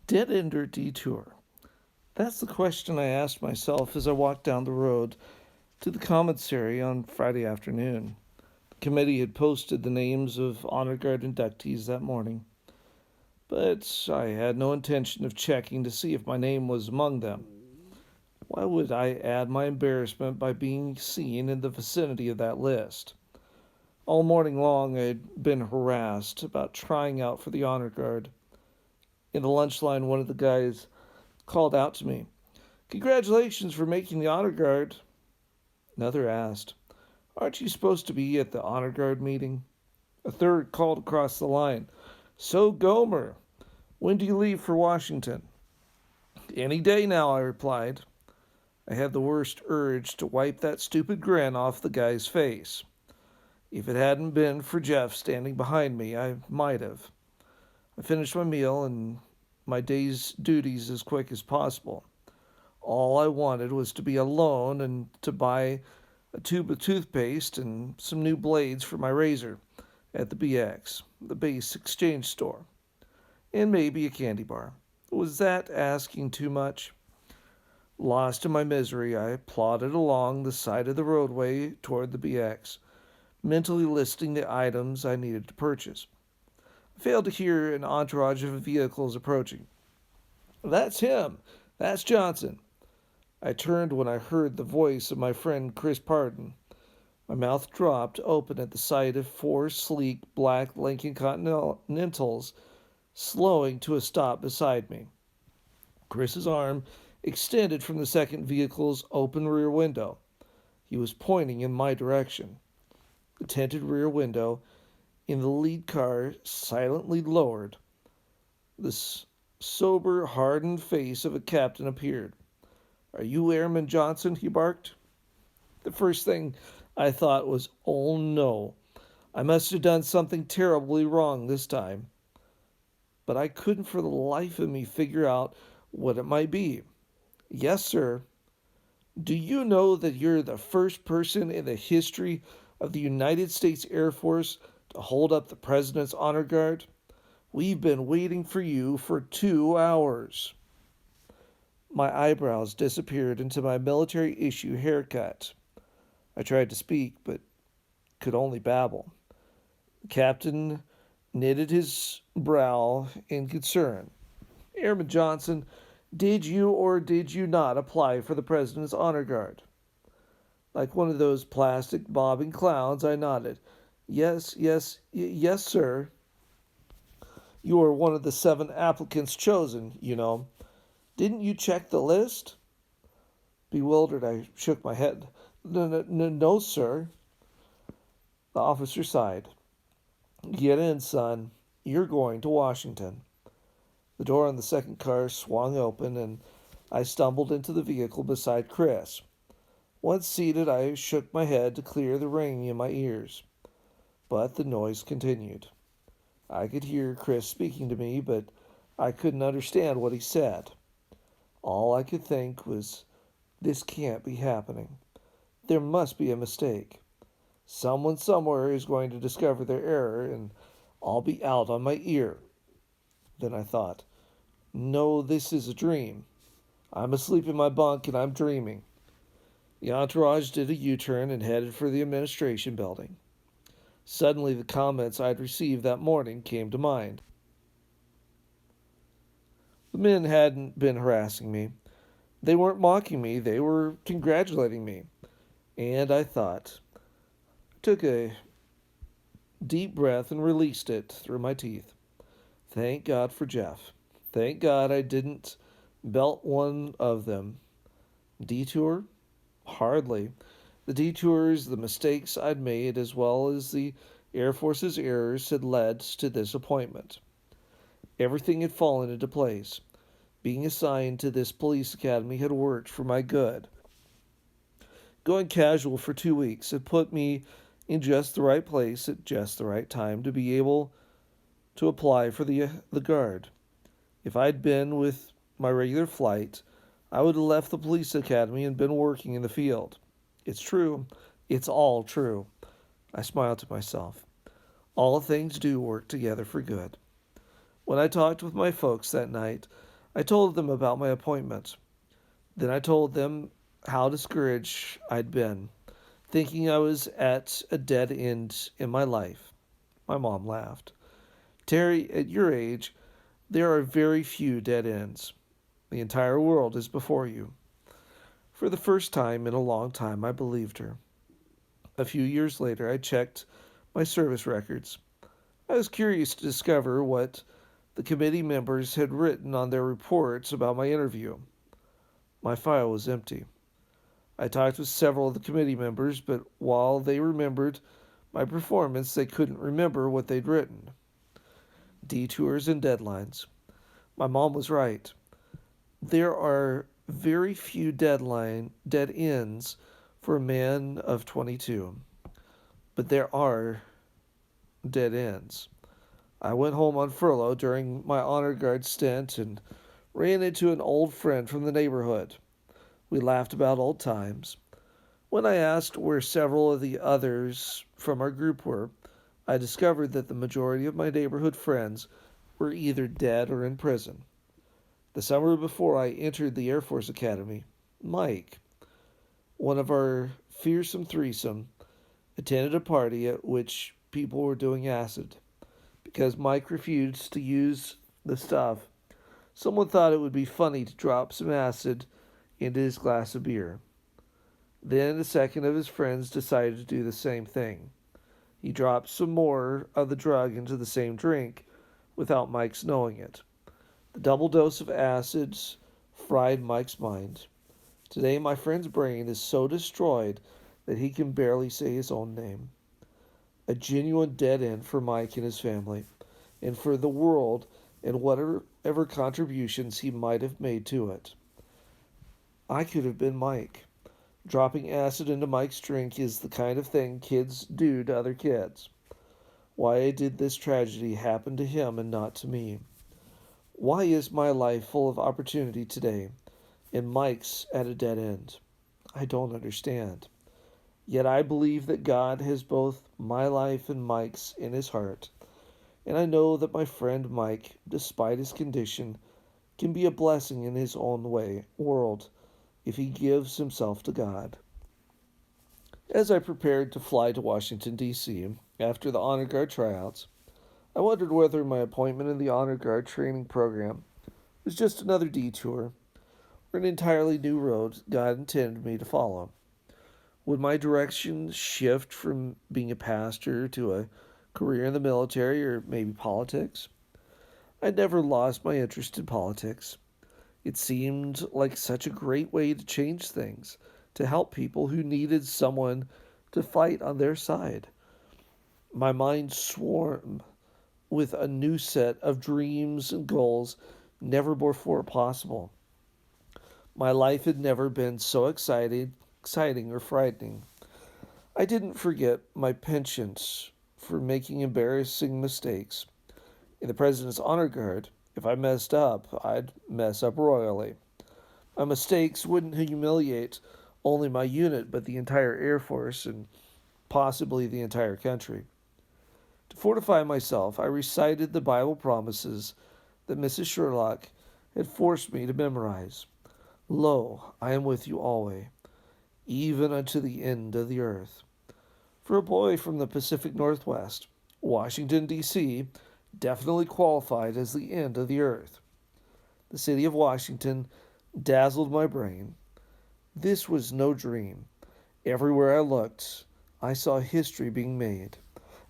Dead end or detour? That's the question I asked myself as I walked down the road to the commissary on Friday afternoon. The committee had posted the names of Honor Guard inductees that morning, but I had no intention of checking to see if my name was among them. Why would I add my embarrassment by being seen in the vicinity of that list? All morning long I had been harassed about trying out for the Honor Guard. In the lunch line, one of the guys called out to me, "Congratulations for making the Honor Guard." Another asked, "Aren't you supposed to be at the Honor Guard meeting?" A third called across the line, "So, Gomer, when do you leave for Washington?" "Any day now," I replied. I had the worst urge to wipe that stupid grin off the guy's face. If it hadn't been for Jeff standing behind me, I might have. I finished my meal and my day's duties as quick as possible. All I wanted was to be alone and to buy a tube of toothpaste and some new blades for my razor at the BX, the base exchange store, and maybe a candy bar. Was that asking too much? Lost in my misery, I plodded along the side of the roadway toward the BX, mentally listing the items I needed to purchase. I failed to hear an entourage of vehicles approaching. "That's him! That's Johnson!" I turned when I heard the voice of my friend Chris Pardon. My mouth dropped open at the sight of four sleek black Lincoln Continentals slowing to a stop beside me. Chris's arm extended from the second vehicle's open rear window. He was pointing in my direction. The tinted rear window in the lead car silently lowered. The sober, hardened face of a captain appeared. "Are you Airman Johnson?" he barked. The first thing I thought was, "Oh no, I must have done something terribly wrong this time." But I couldn't for the life of me figure out what it might be. "Yes, sir." "Do you know that you're the first person in the history of the United States Air Force to hold up the President's Honor Guard? We've been waiting for you for 2 hours." My eyebrows disappeared into my military issue haircut. I tried to speak, but could only babble. The captain knitted his brow in concern. "Airman Johnson, did you or did you not apply for the President's Honor Guard?" Like one of those plastic bobbing clowns, I nodded. "Yes, yes, yes, sir." "You were one of the 7 applicants chosen, you know. Didn't you check the list?" Bewildered, I shook my head. "No, no, no, no, sir." The officer sighed. "Get in, son. You're going to Washington." The door on the second car swung open, and I stumbled into the vehicle beside Chris. Once seated, I shook my head to clear the ringing in my ears. But the noise continued. I could hear Chris speaking to me, but I couldn't understand what he said. All I could think was, this can't be happening. There must be a mistake. Someone somewhere is going to discover their error, and I'll be out on my ear. Then I thought, no, this is a dream. I'm asleep in my bunk and I'm dreaming. The entourage did a U-turn and headed for the administration building. Suddenly, the comments I'd received that morning came to mind. The men hadn't been harassing me. They weren't mocking me, they were congratulating me. And I thought, took a deep breath and released it through my teeth. Thank God for Jeff. Thank God I didn't belt one of them. Detour? Hardly. The detours, the mistakes I'd made, as well as the Air Force's errors, had led to this appointment. Everything had fallen into place. Being assigned to this police academy had worked for my good. Going casual for 2 weeks had put me in just the right place at just the right time to be able to apply for the guard. If I'd been with my regular flight, I would have left the police academy and been working in the field. It's true. It's all true. I smiled to myself. All things do work together for good. When I talked with my folks that night, I told them about my appointment. Then I told them how discouraged I'd been, thinking I was at a dead end in my life. My mom laughed. Terry, at your age, there are very few dead ends. The entire world is before you. For the first time in a long time, I believed her. A few years later, I checked my service records. I was curious to discover what the committee members had written on their reports about my interview. My file was empty. I talked with several of the committee members, but while they remembered my performance, they couldn't remember what they'd written. Detours and deadlines. My mom was right. There are very few dead ends for a man of 22, but there are dead ends. I went home on furlough during my honor guard stint and ran into an old friend from the neighborhood. We laughed about old times. When I asked where several of the others from our group were, I discovered that the majority of my neighborhood friends were either dead or in prison. The summer before I entered the Air Force Academy, Mike, one of our fearsome threesome, attended a party at which people were doing acid. Because Mike refused to use the stuff, someone thought it would be funny to drop some acid into his glass of beer. Then a second of his friends decided to do the same thing. He dropped some more of the drug into the same drink without Mike's knowing it. The double dose of acids fried Mike's mind. Today, my friend's brain is so destroyed that he can barely say his own name. A genuine dead end for Mike and his family, and for the world and whatever contributions he might have made to it. I could have been Mike. Dropping acid into Mike's drink is the kind of thing kids do to other kids. Why did this tragedy happen to him and not to me? Why is my life full of opportunity today, and Mike's at a dead end? I don't understand. Yet I believe that God has both my life and Mike's in his heart, and I know that my friend Mike, despite his condition, can be a blessing in his own world if he gives himself to God. As I prepared to fly to Washington, D.C. after the Honor Guard tryouts, I wondered whether my appointment in the Honor Guard training program was just another detour or an entirely new road God intended me to follow. Would my direction shift from being a pastor to a career in the military or maybe politics? I never lost my interest in politics. It seemed like such a great way to change things, to help people who needed someone to fight on their side. My mind swarmed with a new set of dreams and goals never before possible. My life had never been so exciting or frightening. I didn't forget my penchant for making embarrassing mistakes. In the President's Honor Guard, if I messed up, I'd mess up royally. My mistakes wouldn't humiliate only my unit, but the entire Air Force and possibly the entire country. To fortify myself, I recited the Bible promises that Mrs. Sherlock had forced me to memorize. Lo, I am with you always, even unto the end of the earth. For a boy from the Pacific Northwest, Washington, D.C. definitely qualified as the end of the earth. The city of Washington dazzled my brain. This was no dream. Everywhere I looked, I saw history being made.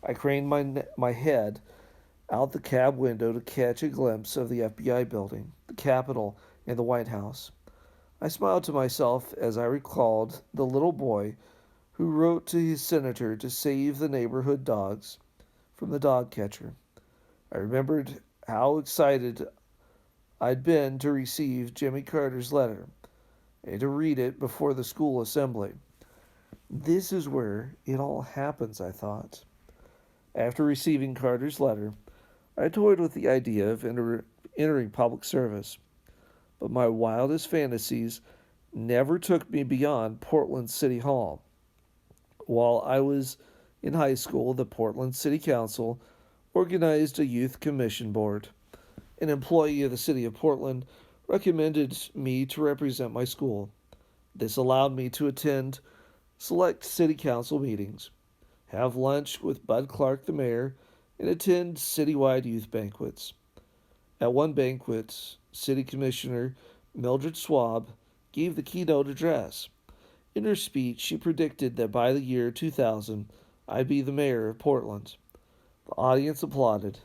I craned my head out the cab window to catch a glimpse of the FBI building, the Capitol, and the White House. I smiled to myself as I recalled the little boy who wrote to his senator to save the neighborhood dogs from the dog catcher. I remembered how excited I'd been to receive Jimmy Carter's letter and to read it before the school assembly. This is where it all happens, I thought. After receiving Carter's letter, I toyed with the idea of entering public service, but my wildest fantasies never took me beyond Portland City Hall. While I was in high school, the Portland City Council organized a youth commission board. An employee of the city of Portland recommended me to represent my school. This allowed me to attend select city council meetings, have lunch with Bud Clark, the mayor, and attend citywide youth banquets. At one banquet, City Commissioner Mildred Swab gave the keynote address. In her speech, she predicted that by the year 2000, I'd be the mayor of Portland. The audience applauded.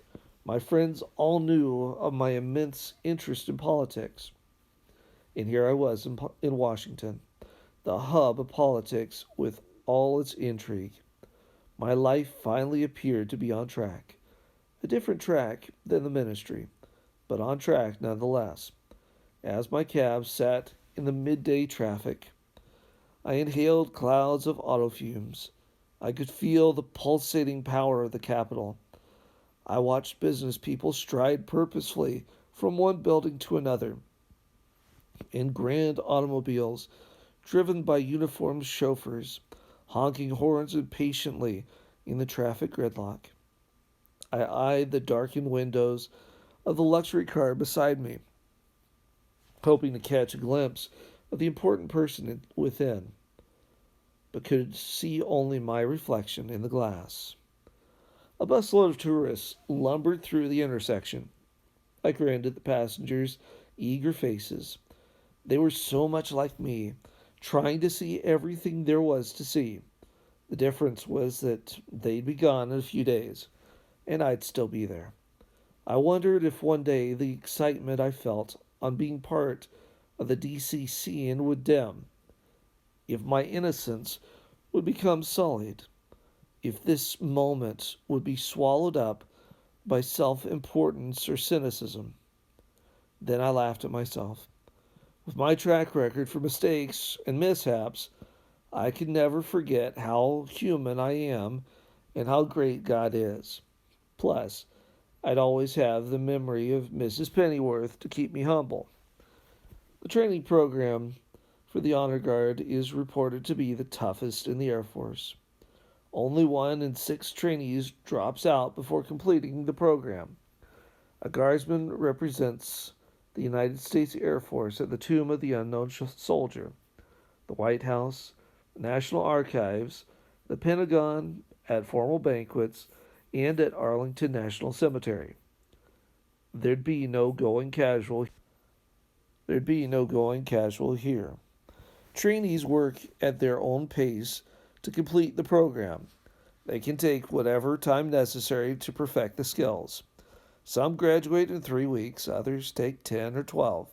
My friends all knew of my immense interest in politics. And here I was in Washington, the hub of politics with all its intrigue. My life finally appeared to be on track. A different track than the ministry, but on track nonetheless. As my cab sat in the midday traffic, I inhaled clouds of auto fumes. I could feel the pulsating power of the Capitol. I watched business people stride purposefully from one building to another in grand automobiles driven by uniformed chauffeurs, honking horns impatiently in the traffic gridlock. I eyed the darkened windows of the luxury car beside me, hoping to catch a glimpse of the important person within, but could see only my reflection in the glass. A busload of tourists lumbered through the intersection. I grinned at the passengers' eager faces. They were so much like me, trying to see everything there was to see. The difference was that they'd be gone in a few days, and I'd still be there. I wondered if one day the excitement I felt on being part of the DC scene would dim, if my innocence would become sullied, if this moment would be swallowed up by self-importance or cynicism. Then I laughed at myself. With my track record for mistakes and mishaps, I can never forget how human I am and how great God is. Plus, I'd always have the memory of Mrs. Pennyworth to keep me humble. The training program for the Honor Guard is reported to be the toughest in the Air Force. Only 1 in 6 trainees drops out before completing the program. A guardsman represents the United States Air Force at the Tomb of the Unknown Soldier, the White House, the National Archives, the Pentagon, at formal banquets, and at Arlington National Cemetery. There'd be no going casual. There'd be no going casual here. Trainees work at their own pace to complete the program. They can take whatever time necessary to perfect the skills. Some graduate in 3 weeks, others take 10 or 12.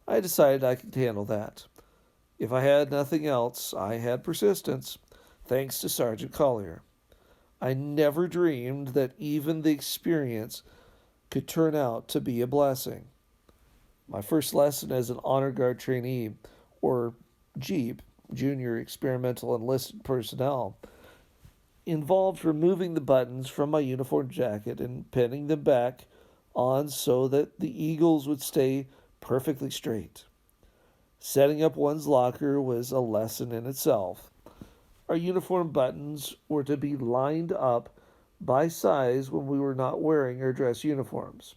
I decided I could handle that. If I had nothing else, I had persistence, thanks to Sergeant Collier. I never dreamed that even the experience could turn out to be a blessing. My first lesson as an Honor Guard trainee, or JEEP, Junior Experimental Enlisted Personnel, involved removing the buttons from my uniform jacket and pinning them back on so that the eagles would stay perfectly straight. Setting up one's locker was a lesson in itself. Our uniform buttons were to be lined up by size when we were not wearing our dress uniforms.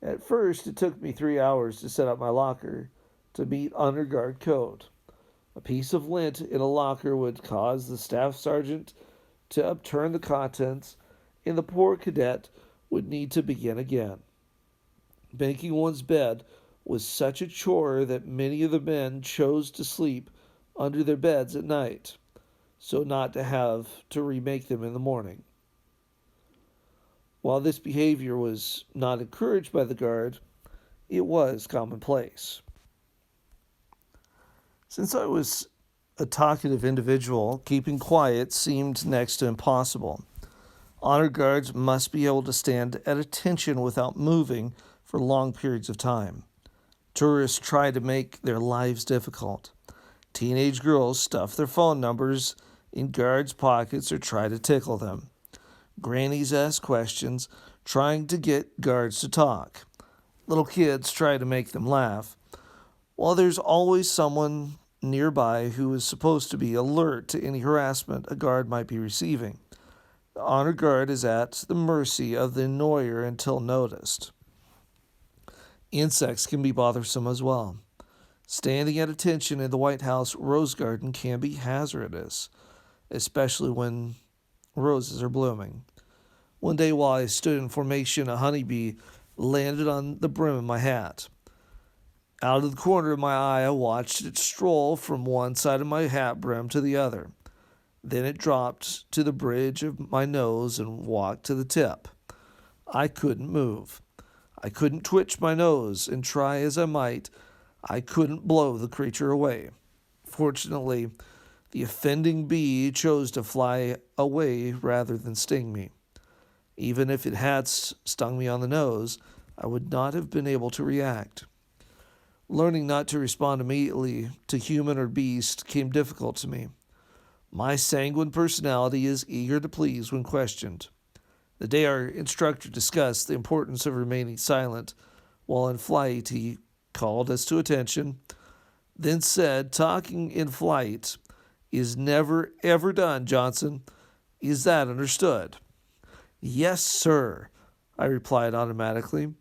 At first, it took me 3 hours to set up my locker to meet Honor Guard code. A piece of lint in a locker would cause the staff sergeant to upturn the contents, and the poor cadet would need to begin again. Making one's bed was such a chore that many of the men chose to sleep under their beds at night, so not to have to remake them in the morning. While this behavior was not encouraged by the Guard, it was commonplace. Since I was a talkative individual, keeping quiet seemed next to impossible. Honor Guards must be able to stand at attention without moving for long periods of time. Tourists try to make their lives difficult. Teenage girls stuff their phone numbers in guards' pockets or try to tickle them. Grannies ask questions, trying to get guards to talk. Little kids try to make them laugh, while there's always someone nearby who is supposed to be alert to any harassment a guard might be receiving. The Honor Guard is at the mercy of the annoyer until noticed. Insects can be bothersome as well. Standing at attention in the White House rose garden can be hazardous, especially when roses are blooming. One day while I stood in formation, a honeybee landed on the brim of my hat. Out of the corner of my eye, I watched it stroll from one side of my hat brim to the other. Then it dropped to the bridge of my nose and walked to the tip. I couldn't move. I couldn't twitch my nose, and try as I might, I couldn't blow the creature away. Fortunately, the offending bee chose to fly away rather than sting me. Even if it had stung me on the nose, I would not have been able to react. Learning not to respond immediately to human or beast came difficult to me. My sanguine personality is eager to please when questioned. The day our instructor discussed the importance of remaining silent while in flight, he called us to attention, then said, "Talking in flight is never ever done, Johnson. Is that understood?" "Yes, sir," I replied automatically.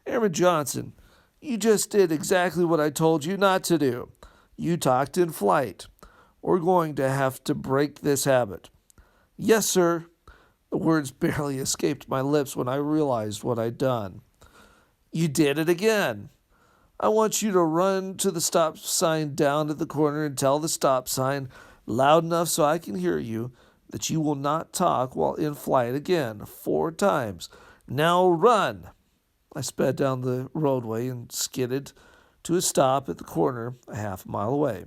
"Airman Johnson, you just did exactly what I told you not to do. You talked in flight. We're going to have to break this habit." "Yes, sir." The words barely escaped my lips when I realized what I'd done. "You did it again. I want you to run to the stop sign down at the corner and tell the stop sign, loud enough so I can hear you, that you will not talk while in flight again, 4 times. Now run!" I sped down the roadway and skidded to a stop at the corner a half mile away.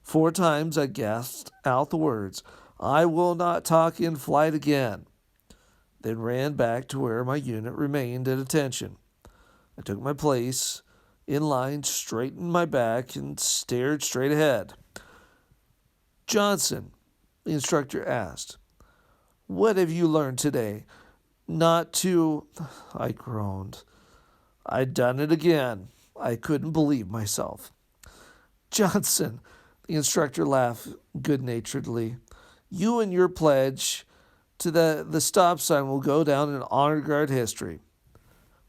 4 times I gasped out the words, "I will not talk in flight again," then ran back to where my unit remained at attention. I took my place in line, straightened my back, and stared straight ahead. "Johnson," the instructor asked, "what have you learned today? Not to—" I groaned. I'd done it again. I couldn't believe myself. "Johnson," the instructor laughed good-naturedly, "you and your pledge to the stop sign will go down in honor guard history."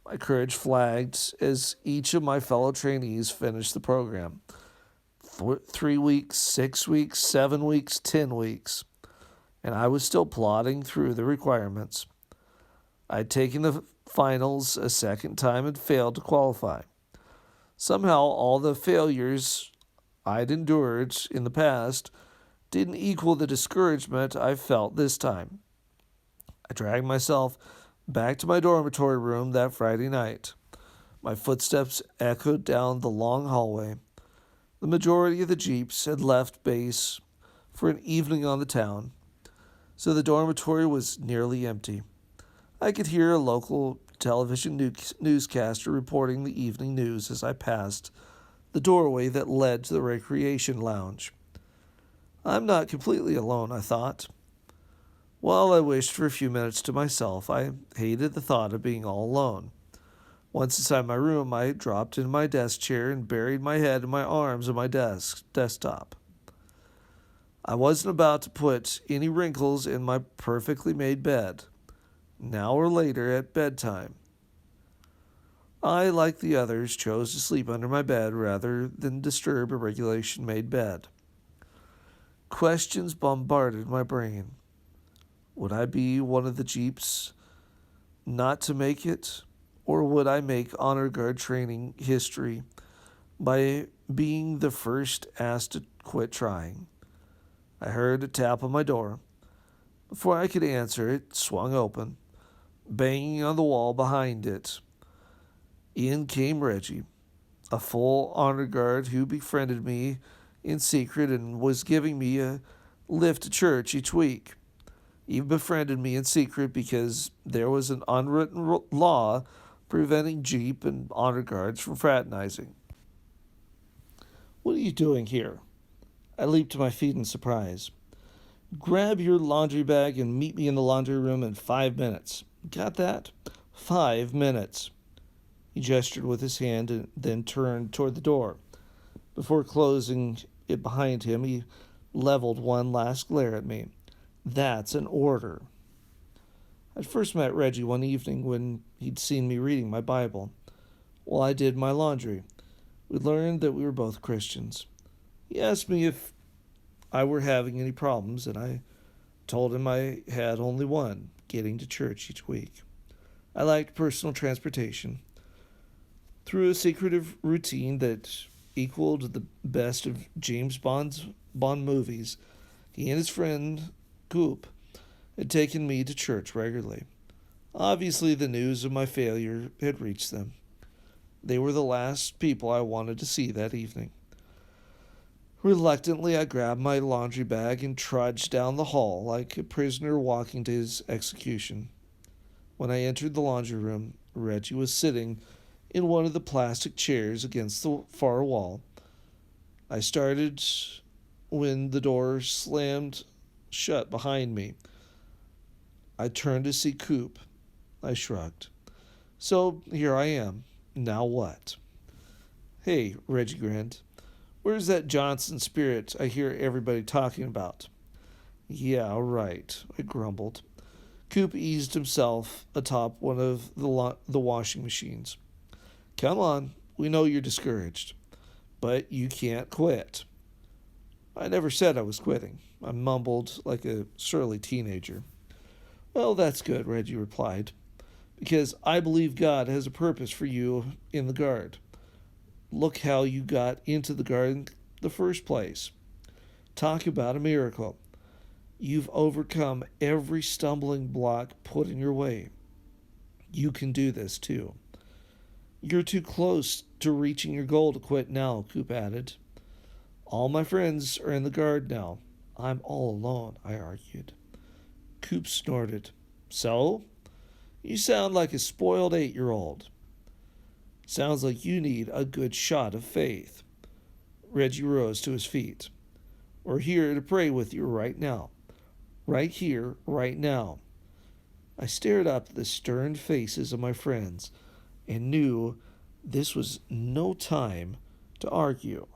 My courage flagged as each of my fellow trainees finished the program. 3 weeks, 6 weeks, 7 weeks, 10 weeks. And I was still plodding through the requirements. I'd taken the finals a second time and failed to qualify. Somehow all the failures I'd endured in the past didn't equal the discouragement I felt this time. I dragged myself back to my dormitory room that Friday night. My footsteps echoed down the long hallway. The majority of the jeeps had left base for an evening on the town, so the dormitory was nearly empty. I could hear a local television newscaster reporting the evening news as I passed the doorway that led to the recreation lounge. I'm not completely alone, I thought. While I wished for a few minutes to myself, I hated the thought of being all alone. Once inside my room, I dropped into my desk chair and buried my head in my arms on my desktop. I wasn't about to put any wrinkles in my perfectly made bed. Now or later at bedtime, I, like the others, chose to sleep under my bed rather than disturb a regulation-made bed. Questions bombarded my brain. Would I be one of the jeeps not to make it, or would I make honor guard training history by being the first asked to quit trying? I heard a tap on my door. Before I could answer, it swung open, banging on the wall behind it. In came Reggie, a full honor guard who befriended me in secret and was giving me a lift to church each week. He befriended me in secret because there was an unwritten law preventing Jeep and honor guards from fraternizing. "What are you doing here?" I leaped to my feet in surprise. "Grab your laundry bag and meet me in the laundry room in 5 minutes. Got that? 5 minutes." He gestured with his hand and then turned toward the door. Before closing it behind him, he leveled one last glare at me. "That's an order." I'd first met Reggie one evening when He'd seen me reading my Bible while I did my laundry. We learned that we were both Christians. He asked me if I were having any problems, and I told him I had only one: getting to church each week. I liked personal transportation. Through a secretive routine that equaled the best of Bond movies, he and his friend Coop had taken me to church regularly. Obviously, the news of my failure had reached them. They were the last people I wanted to see that evening. Reluctantly, I grabbed my laundry bag and trudged down the hall like a prisoner walking to his execution. When I entered the laundry room, Reggie was sitting in one of the plastic chairs against the far wall. I started when the door slammed shut behind me. I turned to see Coop. I shrugged. So here I am. Now what? Hey, Reggie grinned. Where's that Johnson spirit I hear everybody talking about? Yeah, right, I grumbled. Coop eased himself atop one of the washing machines. Come on, we know you're discouraged, but you can't quit. I never said I was quitting. I mumbled like a surly teenager. Well, that's good, Reggie replied, because I believe God has a purpose for you in the Guard. Look how you got into the Guard in the first place. Talk about a miracle. You've overcome every stumbling block put in your way. You can do this too. You're too close to reaching your goal to quit now, Coop added. All my friends are in the Guard now. I'm all alone, I argued. Coop snorted. So? You sound like a spoiled 8-year-old. Sounds like you need a good shot of faith. Reggie rose to his feet. We're here to pray with you right now. Right here, right now. I stared up at the stern faces of my friends and knew this was no time to argue.